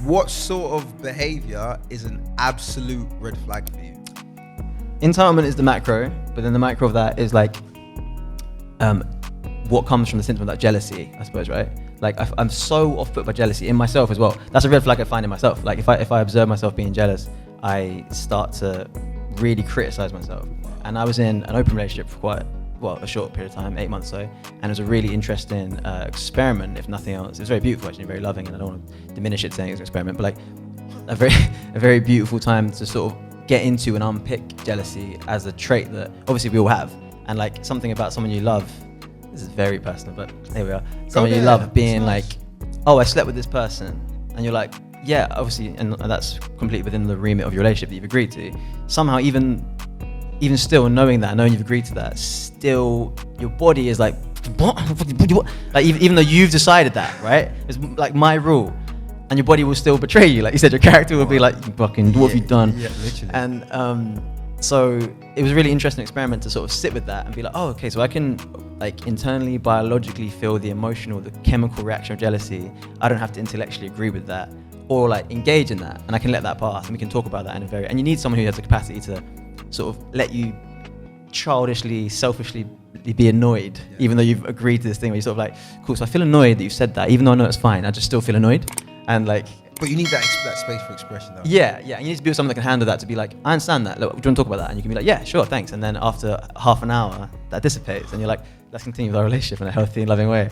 What sort of behavior is an absolute red flag for you? Entitlement is the macro, but then the micro of that is like what comes from the sentiment of that jealousy, I suppose, right? Like I'm so off put by jealousy in myself as well. That's a red flag I find in myself. Like if I observe myself being jealous, I start to really criticize myself. And I was in an open relationship for quite a short period of time, 8 months or so, and it was a really interesting experiment, if nothing else. It was very beautiful, actually, very loving, and I don't want to diminish it saying it's an experiment, but like a very beautiful time to sort of get into and unpick jealousy as a trait that obviously we all have, and like something about someone you love. This is very personal, but here we are. Someone you love being like, oh, I slept with this person, and you're like, yeah, obviously, and that's completely within the remit of your relationship that you've agreed to. Somehow, even still knowing you've agreed to that, still your body is like, what? Like even though you've decided that, right? It's like my rule, and your body will still betray you. Like you said, your character will be like, you fucking, what have you done? Yeah, literally. And so it was a really interesting experiment to sort of sit with that and be like, oh, okay, so I can like internally, biologically feel the emotional, the chemical reaction of jealousy. I don't have to intellectually agree with that or like engage in that, and I can let that pass, and we can talk about that and you need someone who has the capacity to sort of let you childishly, selfishly be annoyed, even though you've agreed to this thing where you're sort of like, cool, so I feel annoyed that you said that, even though I know it's fine, I just still feel annoyed. And like, but you need that space for expression, though. Yeah. You need to be with someone that can handle that, to be like, I understand that. Look, do you want to talk about that? And you can be like, yeah, sure, thanks. And then after half an hour, that dissipates, and you're like, let's continue with our relationship in a healthy and loving way.